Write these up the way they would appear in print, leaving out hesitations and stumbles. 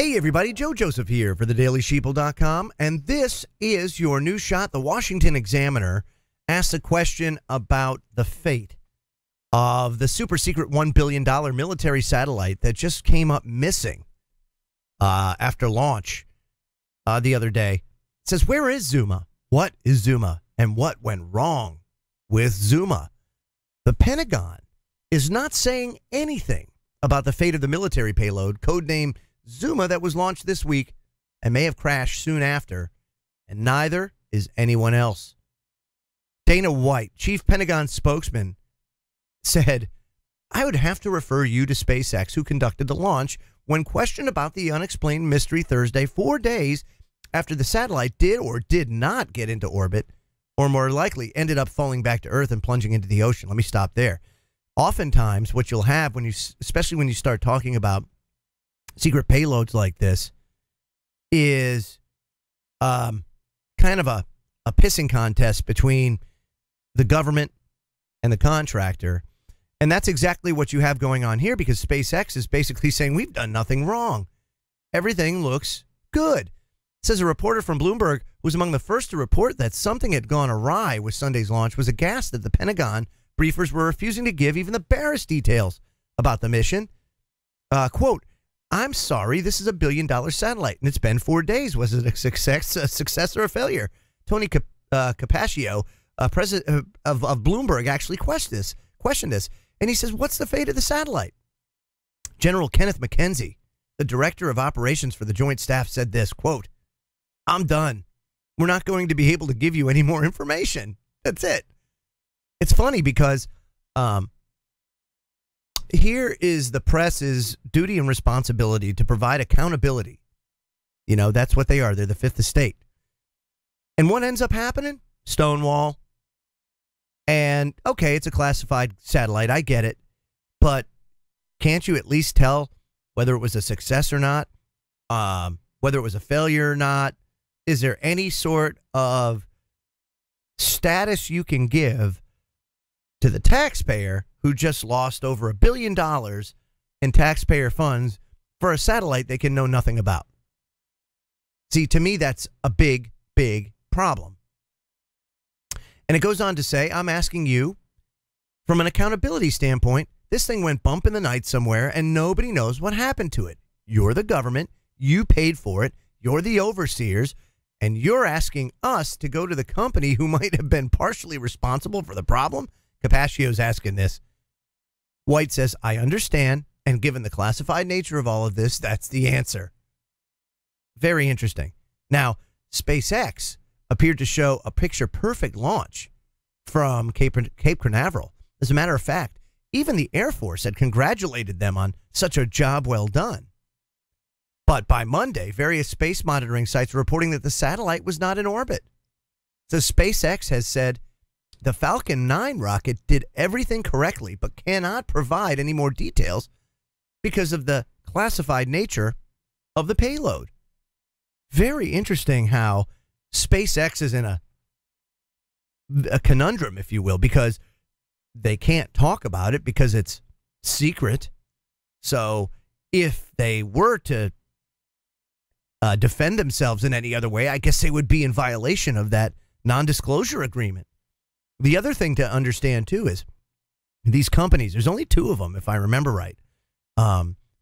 Hey everybody, Joe Joseph here for thedailysheeple.com, and this is your news shot. The Washington Examiner asked a question about the fate of the super secret $1 billion military satellite that just came up missing after launch the other day. It says, where is Zuma? What is Zuma? And what went wrong with Zuma? The Pentagon is not saying anything about the fate of the military payload, codenamed Zuma, that was launched this week and may have crashed soon after, and neither is anyone else. Dana White, chief Pentagon spokesman, said, I would have to refer you to SpaceX, who conducted the launch, when questioned about the unexplained mystery Thursday, 4 days after the satellite did or did not get into orbit, or more likely ended up falling back to Earth and plunging into the ocean. Let me stop there. Oftentimes, what you'll have, when you, especially when you start talking about secret payloads like this, is kind of a pissing contest between the government and the contractor. And that's exactly what you have going on here, because SpaceX is basically saying we've done nothing wrong. Everything looks good. Says a reporter from Bloomberg, who was among the first to report that something had gone awry with Sunday's launch, was aghast that the Pentagon briefers were refusing to give even the barest details about the mission. Quote, I'm sorry, this is a $1 billion satellite, and it's been 4 days. Was it a success or a failure? Tony Capaccio, president of Bloomberg, actually questioned this, and he says, what's the fate of the satellite? General Kenneth McKenzie, the director of operations for the Joint Staff, said this, quote, I'm done. We're not going to be able to give you any more information. That's it. It's funny because here is the press's duty and responsibility to provide accountability. You know, that's what they are. They're the fifth estate. And what ends up happening? Stonewall. And, okay, it's a classified satellite. I get it. But can't you at least tell whether it was a success or not? Whether it was a failure or not? Is there any sort of status you can give to the taxpayer who just lost over $1 billion in taxpayer funds for a satellite they can know nothing about? See, to me, that's a big, big problem. And it goes on to say, I'm asking you, from an accountability standpoint, this thing went bump in the night somewhere and nobody knows what happened to it. You're the government. You paid for it. You're the overseers. And you're asking us to go to the company who might have been partially responsible for the problem? Capaccio's asking this. White says, I understand, and given the classified nature of all of this, that's the answer. Very interesting. Now, SpaceX appeared to show a picture-perfect launch from Cape Canaveral. As a matter of fact, even the Air Force had congratulated them on such a job well done. But by Monday, various space monitoring sites were reporting that the satellite was not in orbit. So SpaceX has said the Falcon 9 rocket did everything correctly, but cannot provide any more details because of the classified nature of the payload. Very interesting how SpaceX is in a conundrum, if you will, because they can't talk about it because it's secret. So if they were to defend themselves in any other way, I guess they would be in violation of that non-disclosure agreement. The other thing to understand, too, is these companies, there's only two of them, if I remember right.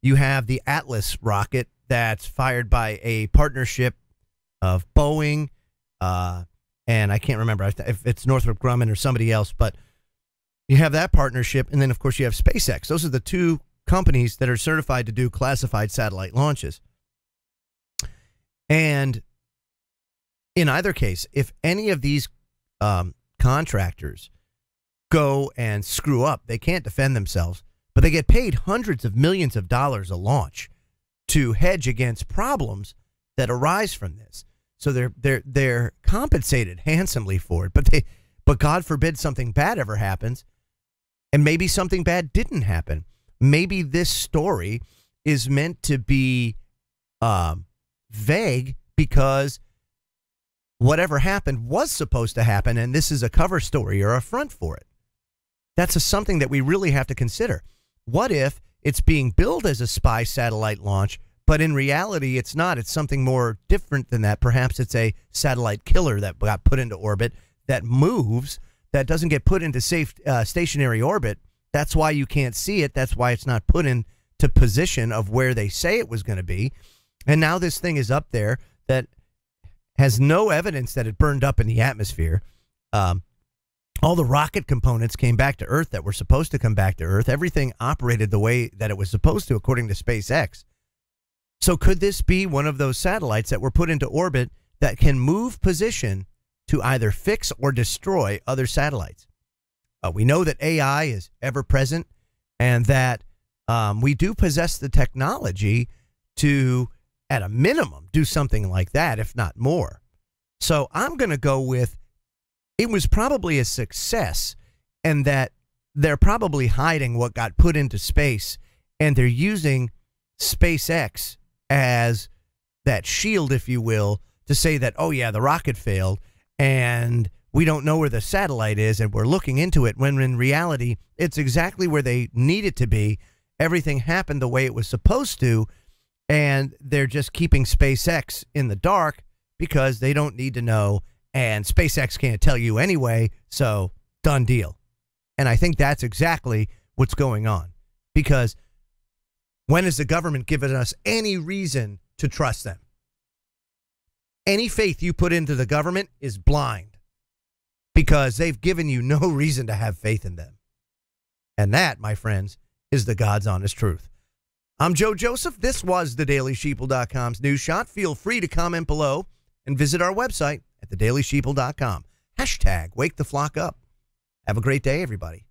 You have the Atlas rocket that's fired by a partnership of Boeing, and I can't remember if it's Northrop Grumman or somebody else, but you have that partnership, and then, of course, you have SpaceX. Those are the two companies that are certified to do classified satellite launches. And in either case, if any of these contractors go and screw up, they can't defend themselves, but they get paid hundreds of millions of dollars a launch to hedge against problems that arise from this. So they're compensated handsomely for it, but God forbid something bad ever happens, and maybe something bad didn't happen. Maybe this story is meant to be vague because whatever happened was supposed to happen, and this is a cover story or a front for it. That's something that we really have to consider. What if it's being billed as a spy satellite launch, But in reality, it's not. It's something more different than that. Perhaps it's a satellite killer that got put into orbit that moves, that doesn't get put into safe stationary orbit. That's why you can't see it. That's why it's not put into position of where they say it was going to be. And now this thing is up there that has no evidence that it burned up in the atmosphere. All the rocket components came back to Earth that were supposed to come back to Earth. Everything operated the way that it was supposed to, according to SpaceX. So could this be one of those satellites that were put into orbit that can move position to either fix or destroy other satellites? We know that AI is ever present and that we do possess the technology to, at a minimum, do something like that, if not more. So I'm going to go with it was probably a success, and that they're probably hiding what got put into space, and they're using SpaceX as that shield, if you will, to say that, oh, yeah, the rocket failed, and we don't know where the satellite is, and we're looking into it, when in reality, it's exactly where they need it to be. Everything happened the way it was supposed to, and they're just keeping SpaceX in the dark because they don't need to know, and SpaceX can't tell you anyway, so done deal. And I think that's exactly what's going on, because when has the government given us any reason to trust them? Any faith you put into the government is blind, because they've given you no reason to have faith in them. And that, my friends, is the God's honest truth. I'm Joe Joseph. This was thedailysheeple.com's News Shot. Feel free to comment below and visit our website at thedailysheeple.com. # wake the flock up. Have a great day, everybody.